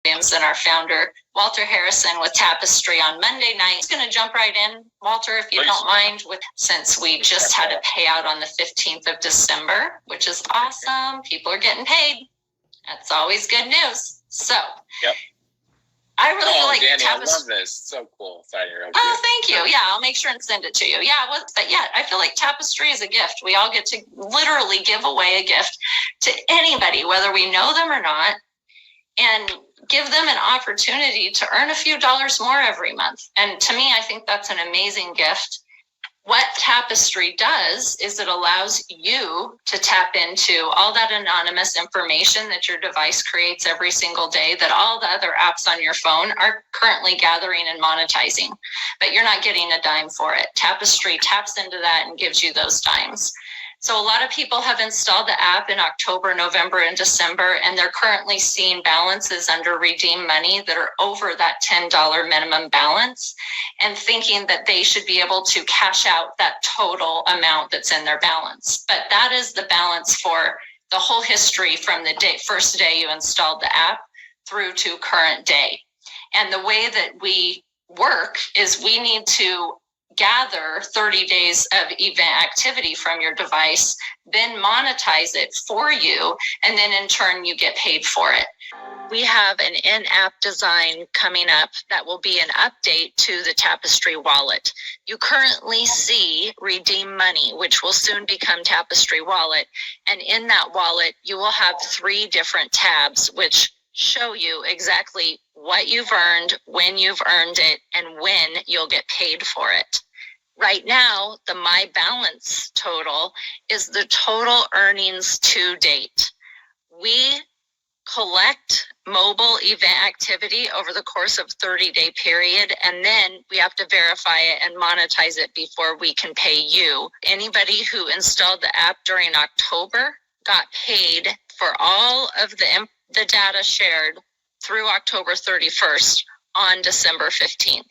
Williams and our founder, Walter Harrison, with Tapestri on Monday night. He's going to jump right in, Walter, if you don't mind, since we just had a payout on the 15th of December, which is awesome. People are getting paid. That's always good news. So, I really feel like Danny, Tapestri. I love this. So cool. Sorry, thank you. Yeah, I'll make sure and send it to you. I feel like Tapestri is a gift. We all get to literally give away a gift to anybody, whether we know them or not, and give them an opportunity to earn a few dollars more every month. And to me, I think that's an amazing gift. What Tapestri does is it allows you to tap into all that anonymous information that your device creates every single day, that all the other apps on your phone are currently gathering and monetizing, but you're not getting a dime for it. Tapestri taps into that and gives you those dimes. So a lot of people have installed the app in October, November, and December, and they're currently seeing balances under Redeem Money that are over that $10 minimum balance, and thinking that they should be able to cash out that total amount that's in their balance. But that is the balance for the whole history from the first day you installed the app through to current day. And the way that we work is we need to gather 30 days of event activity from your device, then monetize it for you, and then in turn you get paid for it. We have an in-app design coming up that will be an update to the Tapestri wallet. You currently see Redeem Money, which will soon become Tapestri Wallet. And in that wallet, you will have 3 different tabs, which show you exactly what you've earned, when you've earned it, and when you'll get paid for it. Right now, the My Balance total is the total earnings to date. We collect mobile event activity over the course of 30-day period, and then we have to verify it and monetize it before we can pay you. Anybody who installed the app during October got paid for all of the data shared through October 31st on December 15th.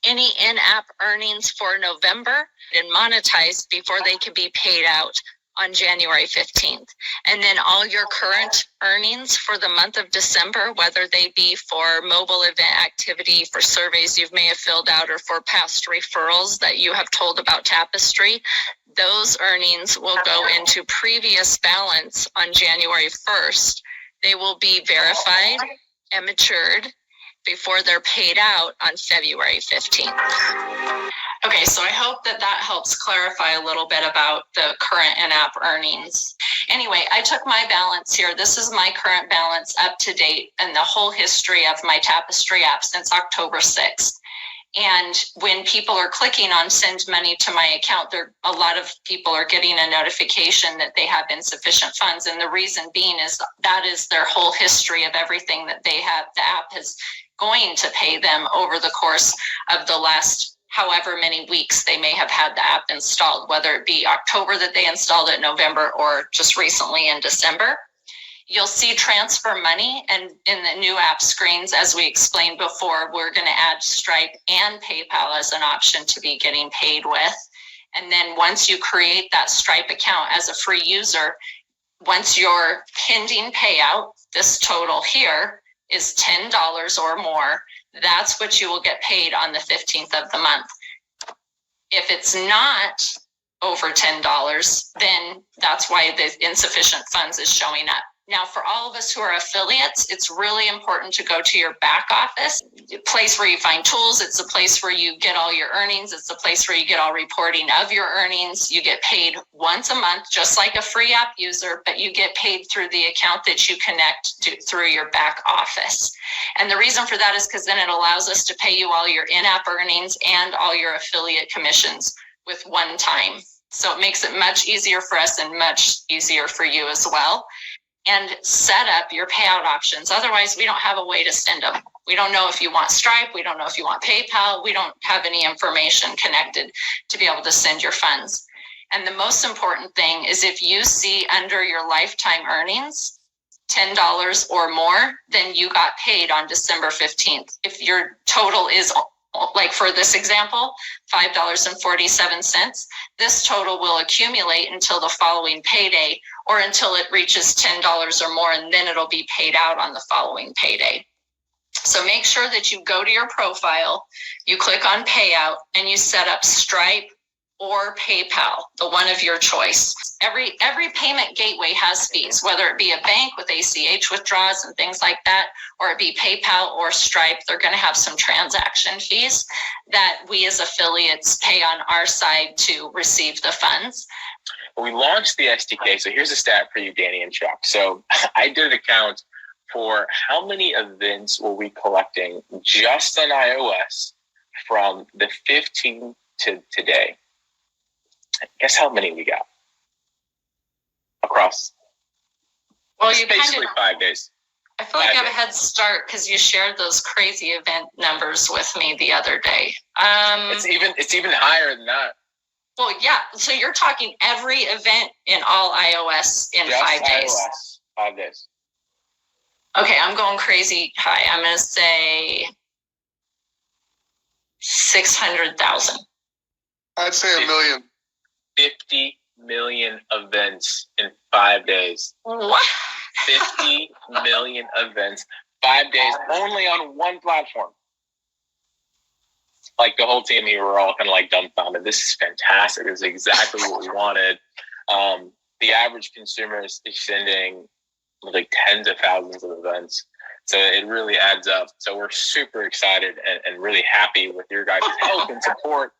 Any in-app earnings for November and monetized before they can be paid out on January 15th. And then all your current earnings for the month of December, whether they be for mobile event activity, for surveys you may have filled out, or for past referrals that you have told about Tapestri, those earnings will go into previous balance on January 1st. They will be verified and matured before they're paid out on February 15th. Okay, so I hope that helps clarify a little bit about the current in-app earnings. Anyway, I took my balance here. This is my current balance up to date and the whole history of my Tapestri app since October 6th. And when people are clicking on send money to my account, a lot of people are getting a notification that they have insufficient funds. And the reason being is that is their whole history of everything that they have. The app is going to pay them over the course of the last however many weeks they may have had the app installed, whether it be October that they installed it, November, or just recently in December. You'll see transfer money, and in the new app screens, as we explained before, we're going to add Stripe and PayPal as an option to be getting paid with. And then once you create that Stripe account as a free user, once your pending payout, this total here, is $10 or more, that's what you will get paid on the 15th of the month. If it's not over $10, then that's why the insufficient funds is showing up. Now, for all of us who are affiliates, it's really important to go to your back office, a place where you find tools. It's a place where you get all your earnings. It's a place where you get all reporting of your earnings. You get paid once a month, just like a free app user, but you get paid through the account that you connect to through your back office. And the reason for that is because then it allows us to pay you all your in-app earnings and all your affiliate commissions with one time. So it makes it much easier for us and much easier for you as well. And set up your payout options. Otherwise, we don't have a way to send them. We don't know if you want Stripe. We don't know if you want PayPal. We don't have any information connected to be able to send your funds. And the most important thing is if you see under your lifetime earnings $10 or more, then you got paid on December 15th. If your total is, like for this example, $5.47, this total will accumulate until the following payday, or until it reaches $10 or more, and then it'll be paid out on the following payday. So make sure that you go to your profile, you click on payout, and you set up Stripe or PayPal, the one of your choice. Every payment gateway has fees, whether it be a bank with ACH withdrawals and things like that, or it be PayPal or Stripe. They're going to have some transaction fees that we as affiliates pay on our side to receive the funds. We launched the SDK. So here's a stat for you, Danny and Chuck. So I did an account for how many events were we collecting just on iOS from the 15th to today. Guess how many we got across? Well, you basically 5 days. I feel like I have a head start because you shared those crazy event numbers with me the other day. It's even higher than that. Well, yeah. So you're talking every event in all iOS in just 5 days. iOS, 5 days. Okay, I'm going crazy high. I'm going to say 600,000. I'd say 1 million. 50 million events in 5 days. What? 50 million events, 5 days, only on one platform. Like the whole team here, we're all kind of like dumbfounded. This is fantastic. This is exactly what we wanted. The average consumer is sending like tens of thousands of events. So it really adds up. So we're super excited and really happy with your guys' help and support.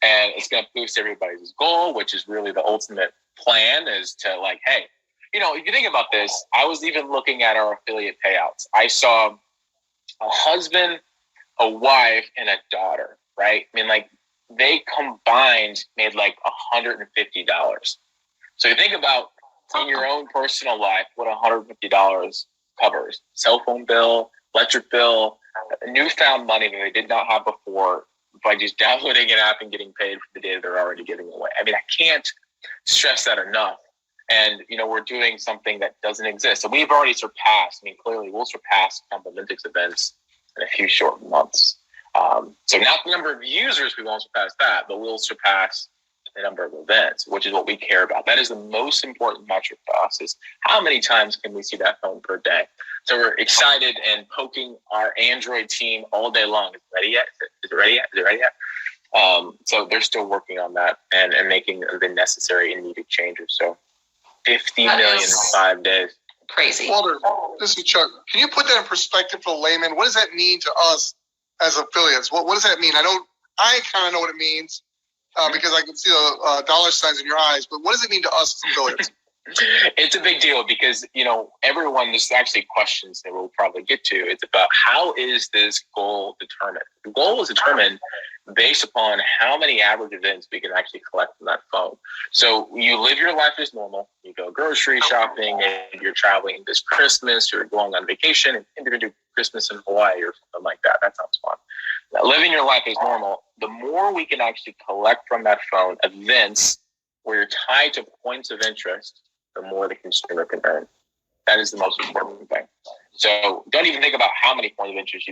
And it's going to boost everybody's goal, which is really the ultimate plan, is to like, hey, you know, if you think about this, I was even looking at our affiliate payouts. I saw a husband, a wife, and a daughter, right? I mean, like they combined made like $150. So you think about in your own personal life, what $150 covers: cell phone bill, electric bill, newfound money that they did not have before by just downloading an app and getting paid for the data they're already giving away. I mean, I can't stress that enough. And, you know, we're doing something that doesn't exist. So we've already surpassed, I mean, clearly we'll surpass Olympics events in a few short months. So not the number of users, we won't surpass that, but we'll surpass the number of events, which is what we care about. That is the most important metric to us, is how many times can we see that phone per day? So we're excited and poking our Android team all day long. Is it ready yet? Is it ready yet? Is it ready yet? So they're still working on that and making the necessary and needed changes. So 50 million in 5 days. Crazy. Walter, this is Chuck. Can you put that in perspective for a layman? What does that mean to us as affiliates? What does that mean? I kind of know what it means because I can see the dollar signs in your eyes, but what does it mean to us as affiliates? It's a big deal because, you know, everyone, there's actually questions that we'll probably get to. It's about how is this goal determined? The goal is determined based upon how many average events we can actually collect from that phone. So you live your life as normal. You go grocery shopping, and you're traveling this Christmas, you're going on vacation, and you're going to do Christmas in Hawaii or something like that. That sounds fun. Now, living your life as normal, the more we can actually collect from that phone events where you're tied to points of interest, the more the consumer can earn. That is the most important thing. So don't even think about how many points of interest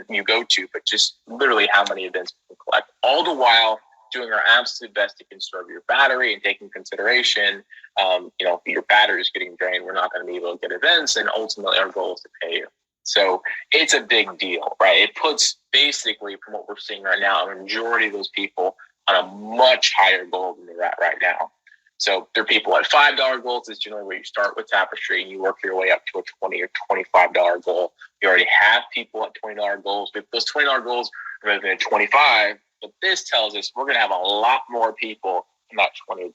you go to, but just literally how many events you can collect. All the while doing our absolute best to conserve your battery and taking consideration, you know, if your battery is getting drained, we're not going to be able to get events, and ultimately our goal is to pay you. So it's a big deal, right? It puts basically, from what we're seeing right now, a majority of those people on a much higher goal than they're at right now. So there are people at $5 goals. Is generally where you start with Tapestri and you work your way up to a $20 or $25 goal. You already have people at $20 goals. With those $20 goals, we're moving to $25. But this tells us we're going to have a lot more people in that $20 to $25.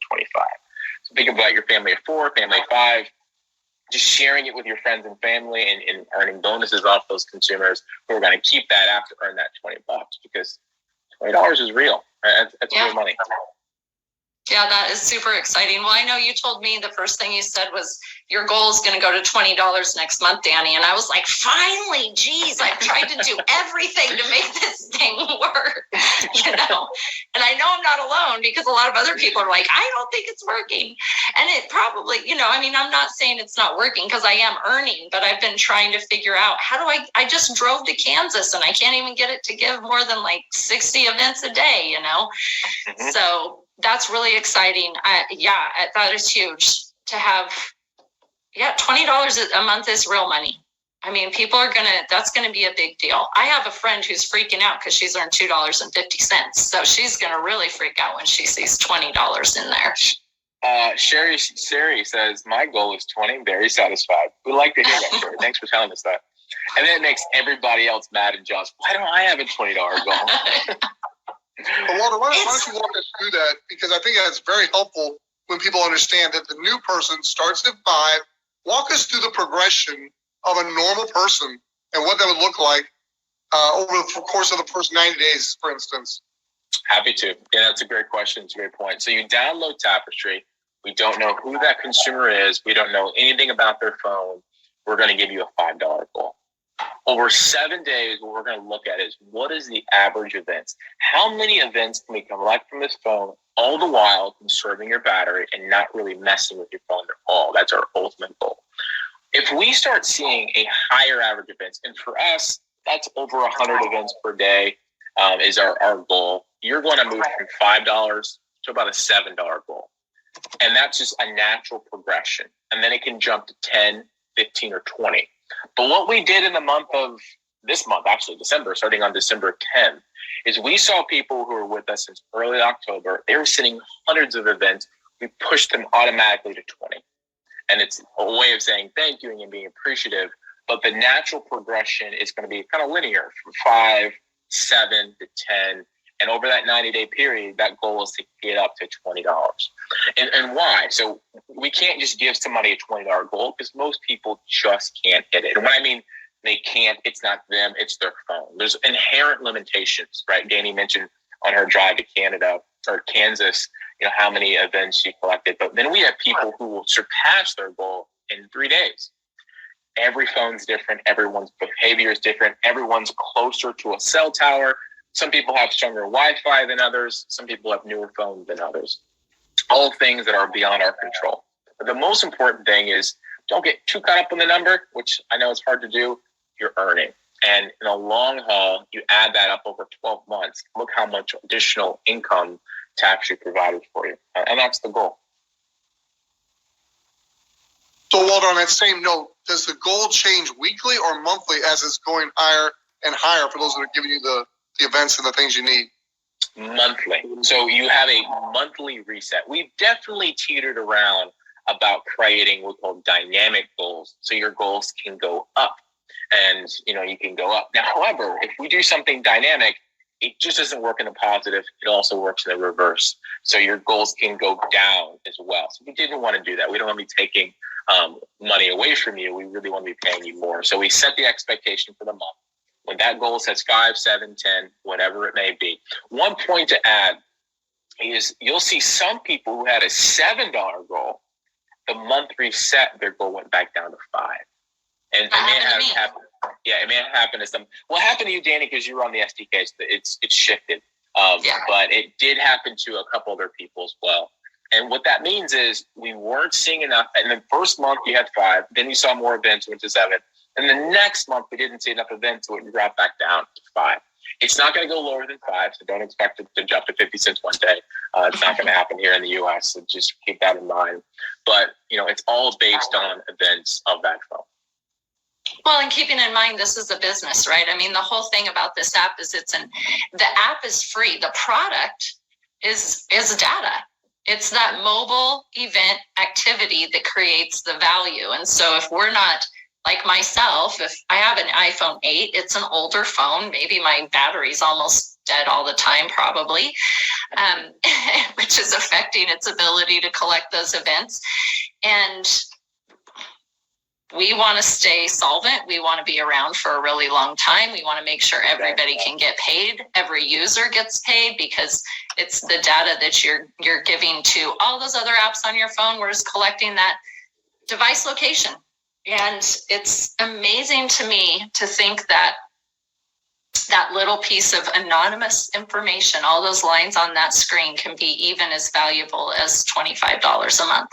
So think about your family of 4, family of 5, just sharing it with your friends and family and earning bonuses off those consumers who are going to keep that app to earn that $20, because $20 is real. Right? That's real money. Yeah, that is super exciting. Well, I know you told me the first thing you said was your goal is going to go to $20 next month, Danny. And I was like, finally, geez, I've tried to do everything to make this thing work, you know? And I know I'm not alone, because a lot of other people are like, I don't think it's working. And it probably, you know, I mean, I'm not saying it's not working, because I am earning, but I've been trying to figure out how do I just drove to Kansas and I can't even get it to give more than like 60 events a day, you know? Mm-hmm. So that's really exciting. That is huge to have Yeah, $20 a month is real money. I mean, that's gonna be a big deal. I have a friend who's freaking out because she's earned $2.50. So she's gonna really freak out when she sees $20 in there. Sherry says, my goal is 20. Very satisfied. We like to hear that, Sherry. Thanks for telling us that. And then it makes everybody else mad and jealous. Why don't I have a $20 goal? But Walter, why don't you walk us through that? Because I think that's very helpful when people understand that the new person starts at 5. Walk us through the progression of a normal person and what that would look like over the course of the first 90 days, for instance. Happy to. Yeah, that's a great question. It's a great point. So you download Tapestri. We don't know who that consumer is. We don't know anything about their phone. We're going to give you a $5 goal. Over 7 days, what we're going to look at is what is the average events? How many events can we collect from this phone, all the while conserving your battery and not really messing with your phone at all? That's our ultimate goal. If we start seeing a higher average events, and for us, that's over 100 events per day is our goal. You're going to move from $5 to about a $7 goal. And that's just a natural progression. And then it can jump to 10, 15, or 20. But what we did in the month of this month, actually December, starting on December 10th, is we saw people who were with us since early October. They were sitting hundreds of events. We pushed them automatically to 20. And it's a way of saying thank you and being appreciative. But the natural progression is going to be kind of linear from 5, 7 to 10. And over that 90-day period, that goal is to get up to $20. And why? So we can't just give somebody a $20 goal because most people just can't hit it. And when I mean they can't, it's not them, it's their phone. There's inherent limitations, right? Danny mentioned on her drive to Canada or Kansas, how many events she collected. But then we have people who will surpass their goal in 3 days. Every phone's different. Everyone's behavior is different. Everyone's closer to a cell tower. Some people have stronger Wi-Fi than others. Some people have newer phones than others. All things that are beyond our control. But the most important thing is don't get too caught up in the number, which I know it's hard to do. You're earning. And in the long haul, you add that up over 12 months. Look how much additional income Tapestri provided for you. And that's the goal. So, Walter, on that same note, does the goal change weekly or monthly as it's going higher and higher for those that are giving you the events and the things you need? Monthly. So you have a monthly reset. We've definitely teetered around about creating what we call dynamic goals. So your goals can go up and, you can go up. Now, however, if we do something dynamic, it just doesn't work in the positive. It also works in the reverse. So your goals can go down as well. So we didn't want to do that. We don't want to be taking money away from you. We really want to be paying you more. So we set the expectation for the month. When that goal says 5, 7, 10, whatever it may be. One point to add is you'll see some people who had a $7 goal, the month reset, their goal went back down to 5. And it may have happened. Yeah, it may have happened to some. What happened to you, Danny, because you were on the SDK, so it's shifted. But it did happen to a couple other people as well. And what that means is we weren't seeing enough. In the first month, you had 5. Then you saw more events, went to 7. And the next month, we didn't see enough events, so it dropped back down to 5. It's not going to go lower than 5, so don't expect it to jump to 50 cents one day. It's not going to happen here in the U.S., so just keep that in mind. But, it's all based on events of that phone. Well, and keeping in mind, this is a business, right? I mean, the whole thing about this app is the app is free. The product is data. It's that mobile event activity that creates the value. And so if we're not, like myself, if I have an iPhone 8, it's an older phone. Maybe my battery's almost dead all the time, probably, which is affecting its ability to collect those events. And we want to stay solvent. We want to be around for a really long time. We want to make sure everybody can get paid. Every user gets paid because it's the data that you're giving to all those other apps on your phone. We're just collecting that device location. And it's amazing to me to think that that little piece of anonymous information, all those lines on that screen, can be even as valuable as $25 a month.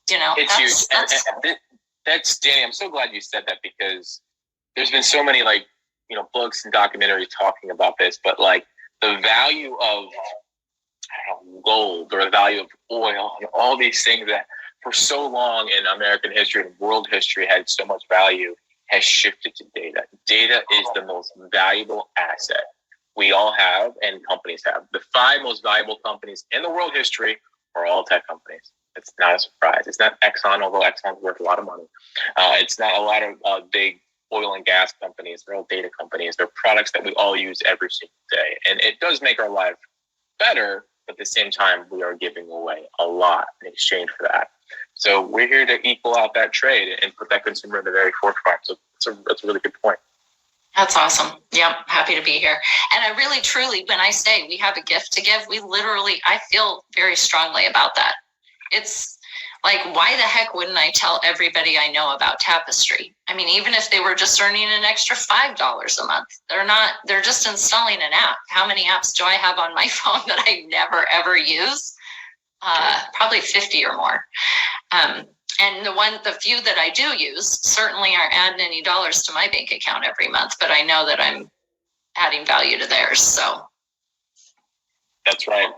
It's huge. That's Danny. I'm so glad you said that because there's been so many books and documentaries talking about this, but the value of gold or the value of oil and all these things that for so long in American history and world history had so much value has shifted to data. Data is the most valuable asset we all have and companies have. The 5 most valuable companies in the world history are all tech companies. It's not a surprise. It's not Exxon, although Exxon's worth a lot of money. It's not a lot of big oil and gas companies. They're all data companies. They're products that we all use every single day. And it does make our life better, but at the same time, we are giving away a lot in exchange for that. So we're here to equal out that trade and put that consumer in the very forefront. So that's a really good point. That's awesome. Yep. Happy to be here. And I really, truly, when I say we have a gift to give, I feel very strongly about that. It's like, why the heck wouldn't I tell everybody I know about Tapestri? I mean, even if they were just earning an extra $5 a month, they're just installing an app. How many apps do I have on my phone that I never, ever use? Probably 50 or more. And the few that I do use certainly aren't adding any dollars to my bank account every month, but I know that I'm adding value to theirs. So. That's right.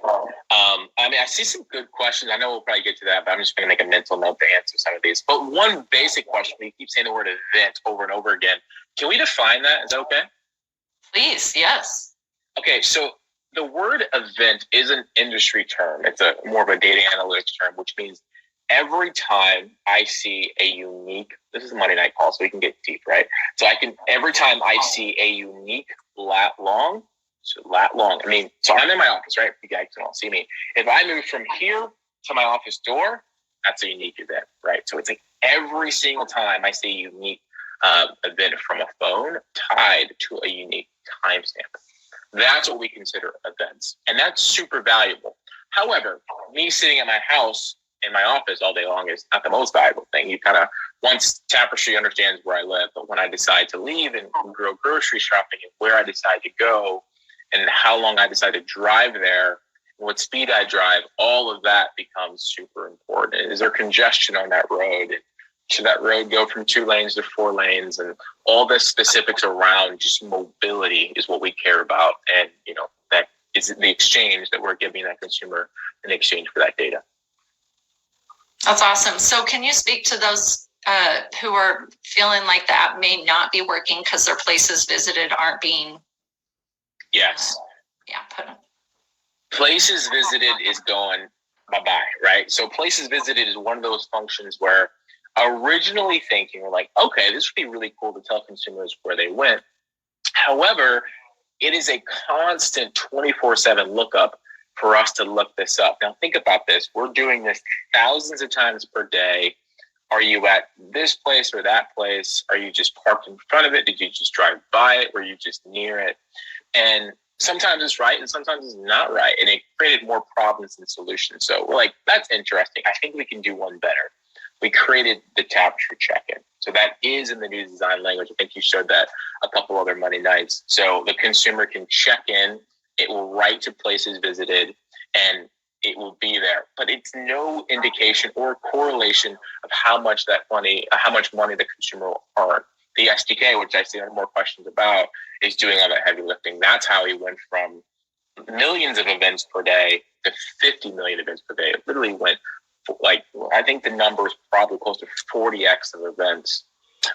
I see some good questions. I know we'll probably get to that, but I'm just going to make a mental note to answer some of these. But one basic question, we keep saying the word event over and over again. Can we define that? Is that okay? Please, yes. Okay, so the word event is an industry term. It's more of a data analytics term, which means every time I see a unique, this is a Monday night call, so we can get deep, right? So every time I see a unique lat long, so I'm in my office, right? You guys can all see me. If I move from here to my office door, that's a unique event, right? So it's like every single time I see a unique event from a phone tied to a unique timestamp. That's what we consider events. And that's super valuable. However, me sitting at my house in my office all day long is not the most valuable thing. You once Tapestri understands where I live, but when I decide to leave and go grocery shopping and where I decide to go and how long I decide to drive there, what speed I drive, all of that becomes super important. Is there congestion on that road? Should that road go from 2 lanes to 4 lanes? And all the specifics around just mobility is what we care about. And, that is the exchange that we're giving that consumer in exchange for that data. That's awesome. So can you speak to those who are feeling like the app may not be working because their places visited aren't being... Yes. Put them. Places visited is going bye-bye, right? So places visited is one of those functions where originally thinking, we're like, okay, this would be really cool to tell consumers where they went. However, it is a constant 24/7 lookup for us to look this up. Now think about this. We're doing this thousands of times per day. Are you at this place or that place? Are you just parked in front of it? Did you just drive by it? Were you just near it? And sometimes it's right and sometimes it's not right. And it created more problems than solutions. So we're like, that's interesting. I think we can do one better. We created the Tapestri check-in. So that is in the new design language. I think you showed that a couple other Monday nights. So the consumer can check in. It will write to places visited and it will be there. But it's no indication or correlation of how much money the consumer will earn. The SDK, which I see more questions about, is doing all that heavy lifting. That's how he went from millions of events per day to 50 million events per day. It literally went I think the number is probably close to 40x of events.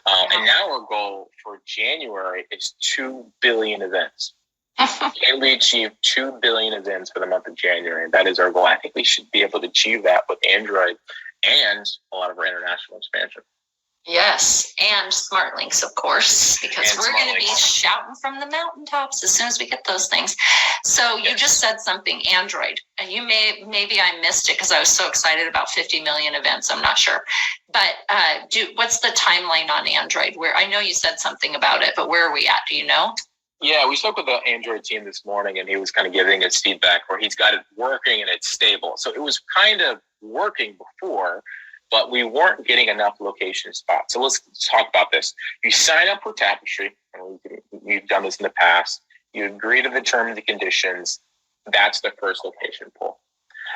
And now our goal for January is 2 billion events. Can we achieve 2 billion events for the month of January? That is our goal. I think we should be able to achieve that with Android and a lot of our international expansion. Yes, and smart links, of course, because we're going to be shouting from the mountaintops as soon as we get those things. So you just said something, Android, and maybe I missed it because I was so excited about 50 million events. I'm not sure, but what's the timeline on Android? Where I know you said something about it, but where are we at? Do you know? Yeah, we spoke with the Android team this morning, and he was kind of giving us feedback where he's got it working and it's stable. So it was kind of working before, but we weren't getting enough location spots. So let's talk about this. You sign up for Tapestri, and we've done this in the past. You agree to the terms and conditions. That's the first location pull.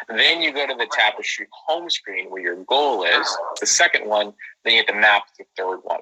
Then you go to the Tapestri home screen where your goal is, the second one. Then you have to map the third one.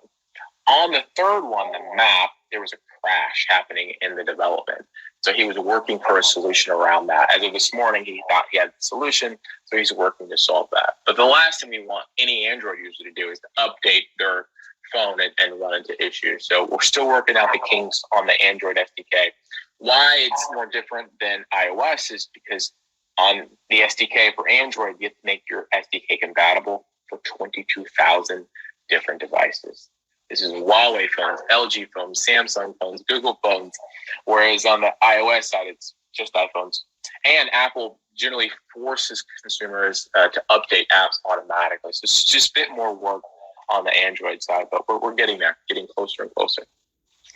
On the third one, the map, there was a crash happening in the development. So he was working for a solution around that. As of this morning, he thought he had the solution, so he's working to solve that. But the last thing we want any Android user to do is to update their phone and run into issues. So we're still working out the kinks on the Android SDK. Why it's more different than iOS is because on the SDK for Android, you have to make your SDK compatible for 22,000 different devices. This is Huawei phones, LG phones, Samsung phones, Google phones, whereas on the iOS side, it's just iPhones. And Apple generally forces consumers to update apps automatically. So it's just a bit more work on the Android side, but we're getting there, getting closer and closer.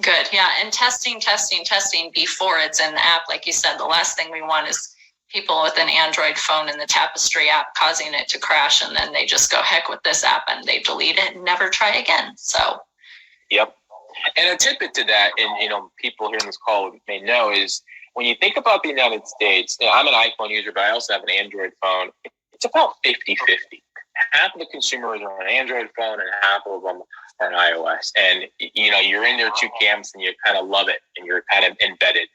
Good, yeah, and testing before it's in the app. Like you said, the last thing we want is people with an Android phone in the Tapestri app causing it to crash, and then they just go, heck with this app, and they delete it and never try again. So, yep. And a tidbit to that, and people here in this call may know, is when you think about the United States, I'm an iPhone user, but I also have an Android phone. It's about 50-50. Half of the consumers are on an Android phone, and half of them are on iOS. And you're in their two camps, and you kind of love it, and you're kind of embedded.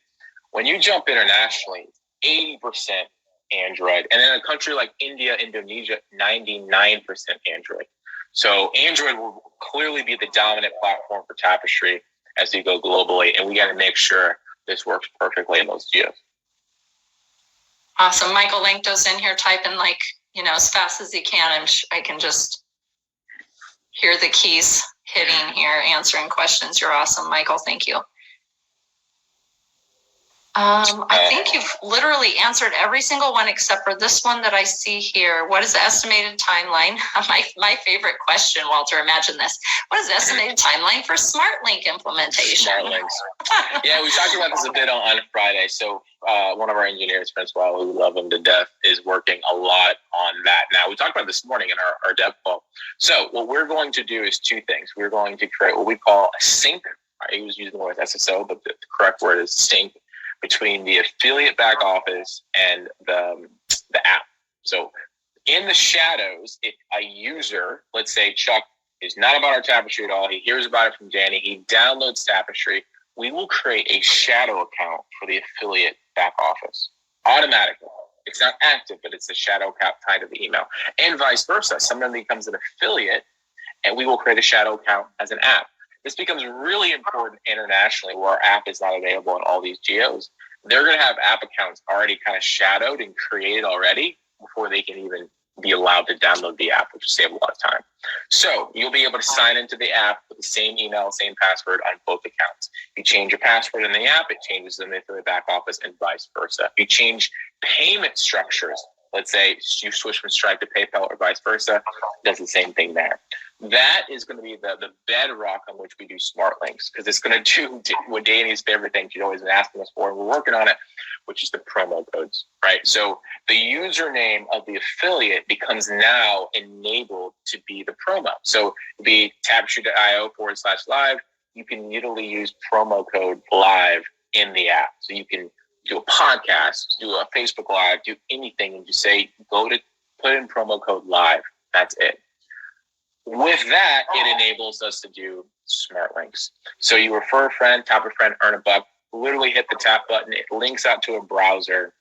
When you jump internationally, 80% Android. And in a country like India, Indonesia, 99% Android. So Android will clearly be the dominant platform for Tapestri as we go globally. And we got to make sure this works perfectly in those geos. Awesome. Michael Lankto's in here typing as fast as he can. I can just hear the keys hitting here, answering questions. You're awesome, Michael. Thank you. I think you've literally answered every single one except for this one that I see here. What is the estimated timeline? My favorite question, Walter, imagine this. What is the estimated timeline for SmartLink implementation? SmartLinks. Yeah, we talked about this a bit on Friday. So one of our engineers, Francois, we love him to death, is working a lot on that. Now, we talked about this morning in our dev call. So what we're going to do is two things. We're going to create what we call a sync. He was using the word SSO, but the correct word is sync, between the affiliate back office and the app. So in the shadows, if a user, let's say Chuck, is not about our Tapestri at all, he hears about it from Danny, he downloads Tapestri, we will create a shadow account for the affiliate back office automatically. It's not active, but it's a shadow account tied to the email. And vice versa. Someone becomes an affiliate, and we will create a shadow account as an app. This becomes really important internationally where our app is not available in all these geos. They're going to have app accounts already kind of shadowed and created already before they can even be allowed to download the app, which will save a lot of time. So you'll be able to sign into the app with the same email, same password on both accounts. If you change your password in the app, it changes in the back office and vice versa. If you change payment structures, let's say you switch from Stripe to PayPal or vice versa, it does the same thing there. That is going to be the bedrock on which we do smart links, because it's going to do what Danny's favorite thing she's always been asking us for, and we're working on it, which is the promo codes, right? So the username of the affiliate becomes now enabled to be the promo. So it'd be tapestri.io/live. You can literally use promo code live in the app. So you can do a podcast, do a Facebook Live, do anything, and just say, put in promo code live. That's it. With that, it enables us to do smart links. So you refer a friend, tap a friend, earn $1, literally hit the tap button. It links out to a browser.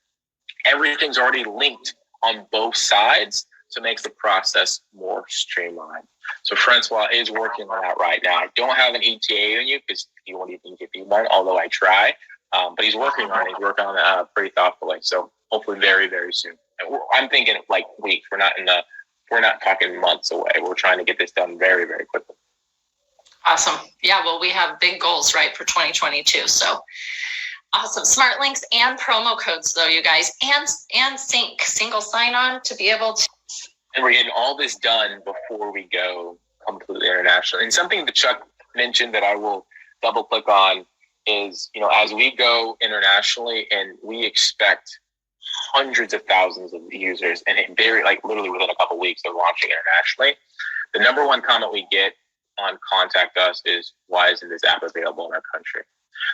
Everything's already linked on both sides, so it makes the process more streamlined. So Francois is working on that right now. I don't have an ETA on you because he won't even give you one, although I try. But he's working on it. He's working on it pretty thoughtfully. So hopefully very, very soon. And I'm thinking like weeks. We're not talking months away. We're trying to get this done very, very quickly. Awesome. Yeah, well, we have big goals, right, for 2022. So awesome. Smart links and promo codes, though, you guys, and sync, single sign-on to be able to. And we're getting all this done before we go completely international. And something that Chuck mentioned that I will double click on is, as we go internationally, and we expect hundreds of thousands of users, and literally within a couple of weeks of launching internationally, the number one comment we get on Contact Us is, why isn't this app available in our country?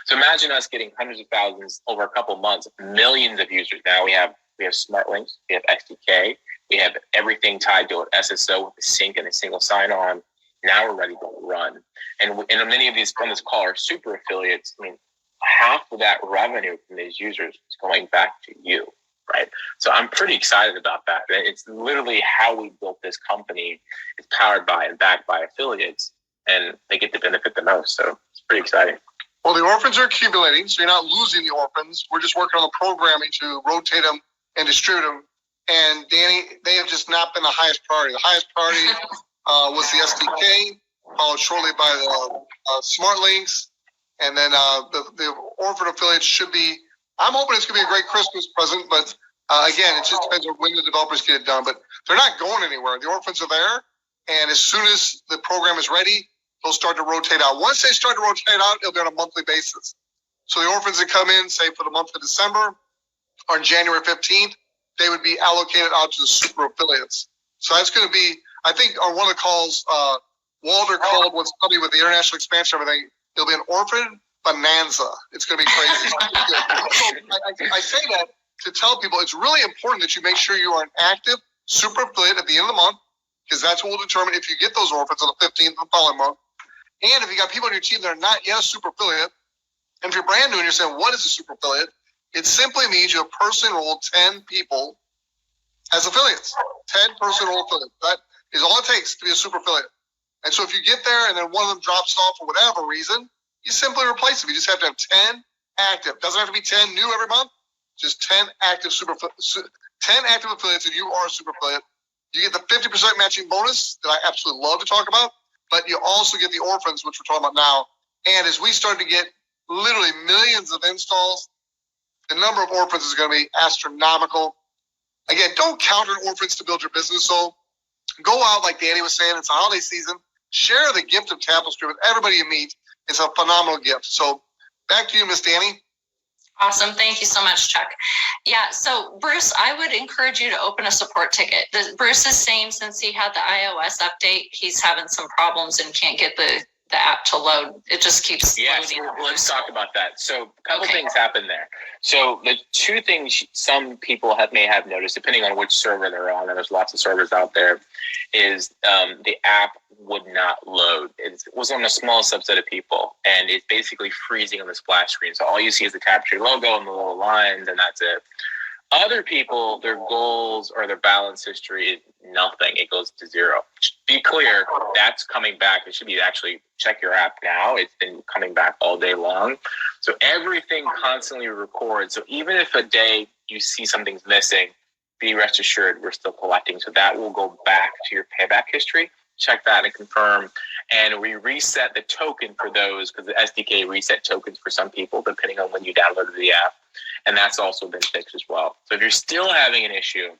So imagine us getting hundreds of thousands over a couple of months, millions of users. Now we have smart links, we have SDK, we have everything tied to an SSO with a sync and a single sign-on. Now we're ready to run. And many of these on this call are super affiliates. I mean, half of that revenue from these users is going back to you, right? So I'm pretty excited about that. It's literally how we built this company. It's powered by and backed by affiliates, and they get to benefit the most. So it's pretty exciting. Well, the orphans are accumulating, so you're not losing the orphans. We're just working on the programming to rotate them and distribute them. And Danny, they have just not been the highest priority. The highest priority was the SDK, followed shortly by the smart links. And then the orphan affiliates should be, I'm hoping it's going to be a great Christmas present, but again, it just depends on when the developers get it done. But they're not going anywhere. The orphans are there, and as soon as the program is ready, they'll start to rotate out. Once they start to rotate out, it'll be on a monthly basis. So the orphans that come in, say for the month of December, on January 15th, they would be allocated out to the super affiliates. So that's going to be, I think on one of the calls, Walter called what's coming with the international expansion and everything. It'll be an orphan bonanza. It's going to be crazy. I say that to tell people it's really important that you make sure you are an active super affiliate at the end of the month, because that's what will determine if you get those orphans on the 15th of the following month. And if you got people on your team that are not yet a super affiliate, and if you're brand new and you're saying, what is a super affiliate? It simply means you have personally enrolled 10 people as affiliates. 10 personally enrolled affiliates. That is all it takes to be a super affiliate. And so if you get there and then one of them drops off for whatever reason, you simply replace them. You just have to have 10 active. Doesn't have to be 10 new every month. Just 10 active 10 active affiliates, and you are a super affiliate. You get the 50% matching bonus that I absolutely love to talk about, but you also get the orphans, which we're talking about now. And as we start to get literally millions of installs, the number of orphans is going to be astronomical. Again, don't count on orphans to build your business. So go out, like Danny was saying, it's a holiday season. Share the gift of Tapestri with everybody you meet. It's a phenomenal gift. So back to you, Miss Danny. Awesome. Thank you so much, Chuck. Yeah. So Bruce, I would encourage you to open a support ticket. Bruce is saying since he had the iOS update, he's having some problems and can't get the app to load. It just keeps loading. Let's talk about that. So a couple things happen there. So the two things some people may have noticed, depending on which server they're on, and there's lots of servers out there, is the app would not load. It was on a small subset of people, and it's basically freezing on the splash screen. So all you see is the Tapestri logo and the little lines, and that's it. Other people, their goals or their balance history is nothing. It goes to zero. Be clear, that's coming back. It should be actually check your app now. It's been coming back all day long. So everything constantly records. So even if a day you see something's missing, be rest assured we're still collecting. So that will go back to your payback history. Check that and confirm. And we reset the token for those because the SDK reset tokens for some people depending on when you downloaded the app. And that's also been fixed as well. So if you're still having an issue,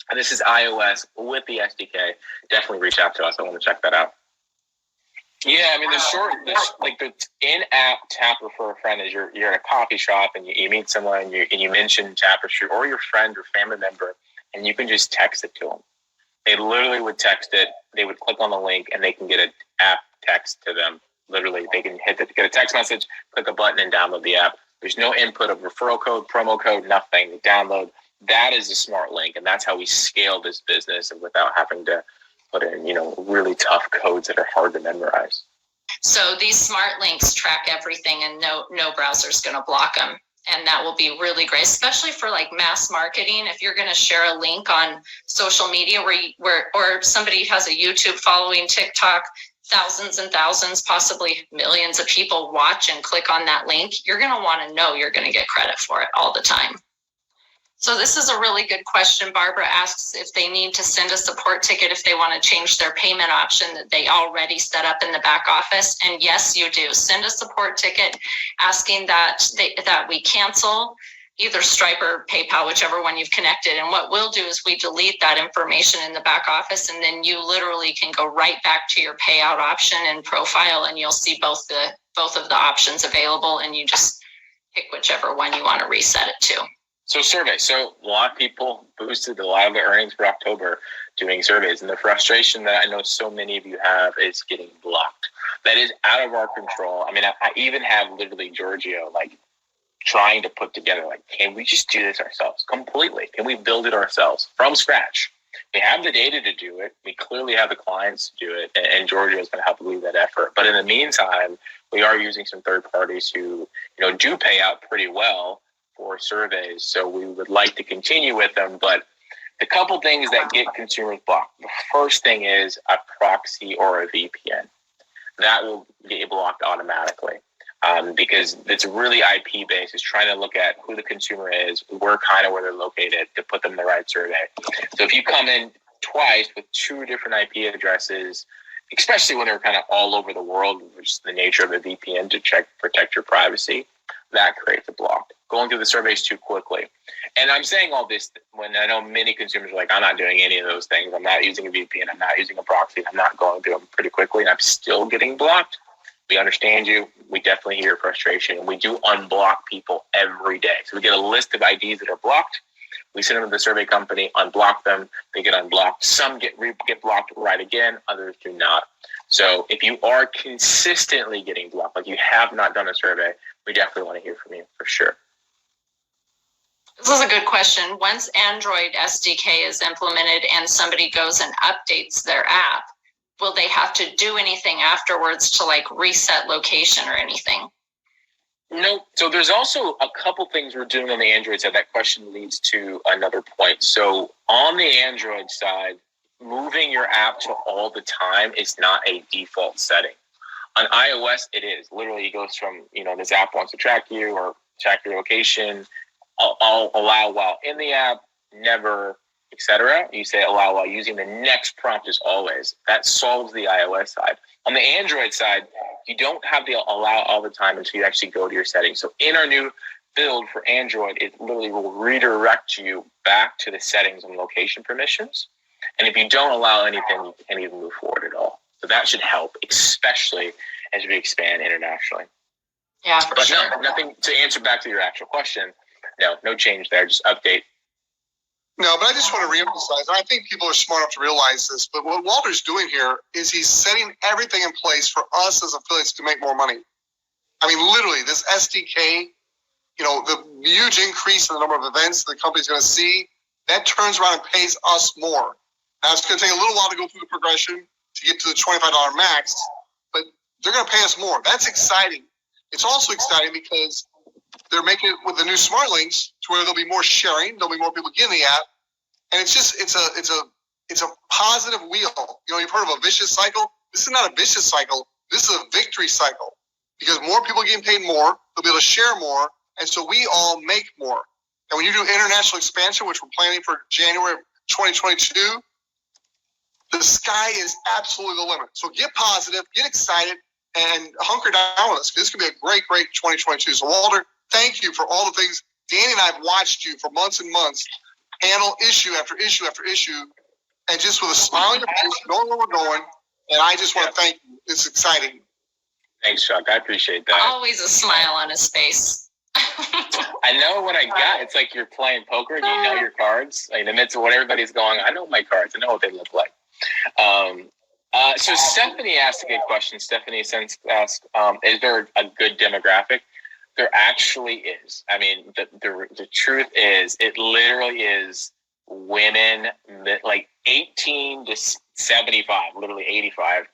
and this is iOS with the SDK, definitely reach out to us. I want to check that out. Yeah, I mean, the in-app tap refer a friend is you're in a coffee shop and you meet someone and you mention Tapestri or your friend or family member, and you can just text it to them. They literally would text it. They would click on the link and they can get an app text to them. Literally, they can get a text message, click a button, and download the app. There's no input of referral code, promo code, nothing. They download. That is a smart link, and that's how we scale this business and without having to put in, really tough codes that are hard to memorize. So these smart links track everything, and no browser's going to block them. And that will be really great, especially for like mass marketing. If you're going to share a link on social media or somebody has a YouTube following, TikTok, thousands and thousands, possibly millions of people watch and click on that link, you're going to want to know you're going to get credit for it all the time. So this is a really good question. Barbara asks if they need to send a support ticket if they want to change their payment option that they already set up in the back office. And yes, you do. Send a support ticket asking that we cancel either Stripe or PayPal, whichever one you've connected. And what we'll do is we delete that information in the back office, and then you literally can go right back to your payout option and profile, and you'll see both of the options available, and you just pick whichever one you want to reset it to. So survey. So a lot of people boosted a lot of the earnings for October doing surveys, and the frustration that I know so many of you have is getting blocked. That is out of our control. I mean, I even have literally Giorgio trying to put together, can we just do this ourselves completely? Can we build it ourselves from scratch? We have the data to do it. We clearly have the clients to do it, and Georgia is going to help lead that effort. But in the meantime, we are using some third parties who, do pay out pretty well for surveys. So we would like to continue with them. But the couple things that get consumers blocked. The first thing is a proxy or a VPN. That will get blocked automatically. Because it's really IP based. It's trying to look at who the consumer is, where they're located to put them in the right survey. So if you come in twice with two different IP addresses, especially when they're kind of all over the world, which is the nature of a VPN to protect your privacy, that creates a block. Going through the surveys too quickly. And I'm saying all this when I know many consumers are like, I'm not doing any of those things. I'm not using a VPN. I'm not using a proxy. I'm not going through them pretty quickly, and I'm still getting blocked. We understand you. We definitely hear your frustration. And we do unblock people every day. So we get a list of IDs that are blocked. We send them to the survey company, unblock them. They get unblocked. Some get blocked right again. Others do not. So if you are consistently getting blocked, like you have not done a survey, we definitely want to hear from you for sure. This is a good question. Once Android SDK is implemented and somebody goes and updates their app, will they have to do anything afterwards to reset location or anything? No. So there's also a couple things we're doing on the Android side. That question leads to another point. So on the Android side, moving your app to all the time is not a default setting. On iOS, it is. Literally, it goes from, this app wants to track you or track your location. I'll allow while in the app, never, etc. You say allow while using. The next prompt is always. That solves the iOS side. On the Android side, you don't have the allow all the time until you actually go to your settings. So in our new build for Android, it literally will redirect you back to the settings and location permissions. And if you don't allow anything, you can't even move forward at all. So that should help, especially as we expand internationally. Yeah, for sure. No, nothing to answer back to your actual question. No change there. Just update. No, but I just want to reemphasize, and I think people are smart enough to realize this, but what Walter's doing here is he's setting everything in place for us as affiliates to make more money. I mean, literally, this SDK, the huge increase in the number of events the company's going to see, that turns around and pays us more. Now, it's going to take a little while to go through the progression to get to the $25 max, but they're going to pay us more. That's exciting. It's also exciting because they're making it with the new smart links to where there'll be more sharing, there'll be more people getting the app, and it's a positive wheel. You've heard of a vicious cycle. This is not a vicious cycle. This is a victory cycle because more people are getting paid more, they'll be able to share more, and so we all make more. And when you do international expansion, which we're planning for January of 2022, the sky is absolutely the limit. So get positive, get excited, and hunker down with us. This could be a great 2022. So Walter, thank you for all the things. Danny and I have watched you for months and months handle issue after issue after issue, and just with a smile on your face, knowing where we're going. And I just want to thank you. It's exciting. Thanks, Chuck. I appreciate that. Always a smile on his face. I know what I got. It's like you're playing poker and you know your cards. In the midst of what everybody's going, I know my cards. I know what they look like. So Stephanie asked a good question. Stephanie asked, is there a good demographic? There actually is. I mean, the truth is, it literally is women that 18 to 75, literally 85,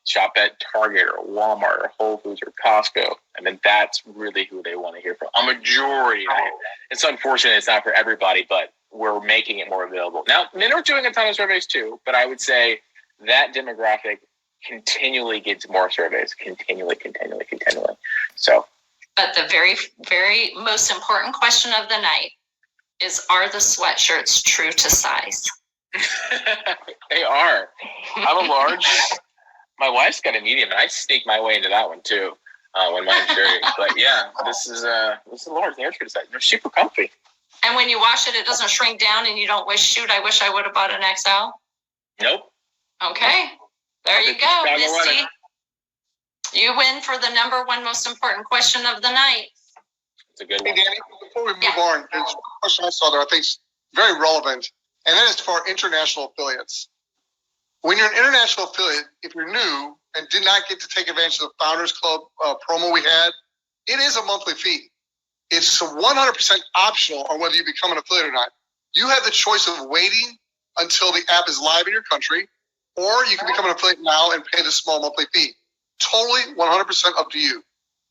shop at Target or Walmart or Whole Foods or Costco. I mean, that's really who they want to hear from. A majority. It's unfortunate it's not for everybody, but we're making it more available. Now, men are doing a ton of surveys too, but I would say that demographic continually gets more surveys, continually. So. But the very, very most important question of the night is, are the sweatshirts true to size? They are. I'm a large. My wife's got a medium, and I sneak my way into that one too when mine's dirty. But yeah, this is large. They're true to size. They're super comfy. And when you wash it, it doesn't shrink down, and you don't wish I would have bought an XL? Nope. Okay. There you go, Misty. You win for the number one most important question of the night. It's a good one. Hey, Danny, before we move on, there's a question I saw there I think is very relevant, and that is for our international affiliates. When you're an international affiliate, if you're new and did not get to take advantage of the Founders Club promo we had, it is a monthly fee. It's 100% optional on whether you become an affiliate or not. You have the choice of waiting until the app is live in your country, or you can become an affiliate now and pay the small monthly fee. Totally 100% up to you.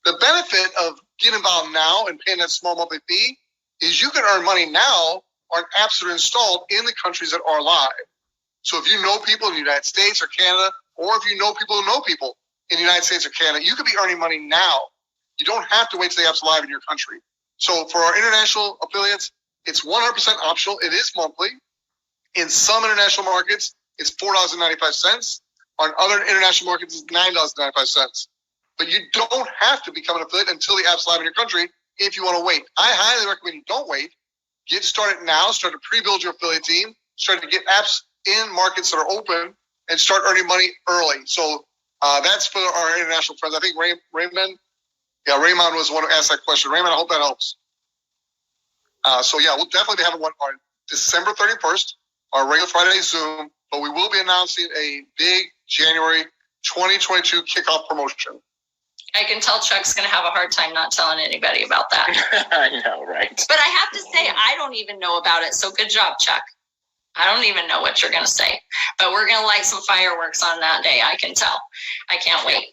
The benefit of getting involved now and paying that small monthly fee is you can earn money now on apps that are installed in the countries that are live. So if you know people in the United States or Canada, or if you know people who know people in the United States or Canada, you could be earning money now. You don't have to wait till the app's live in your country. So for our international affiliates, it's 100% optional. It is monthly. In some international markets, it's $4.95. On other international markets, it's $9.95. But you don't have to become an affiliate until the app's live in your country if you want to wait. I highly recommend you don't wait. Get started now. Start to pre-build your affiliate team. Start to get apps in markets that are open and start earning money early. So that's for our international friends. I think Raymond was the one who asked that question. Raymond, I hope that helps. So yeah, we'll definitely be having one on December 31st, our regular Friday Zoom, but we will be announcing a big January 2022 kickoff promotion. I can tell Chuck's going to have a hard time not telling anybody about that. I know, right? But I have to say, I don't even know about it. So good job, Chuck. I don't even know what you're going to say. But we're going to light some fireworks on that day. I can tell. I can't wait.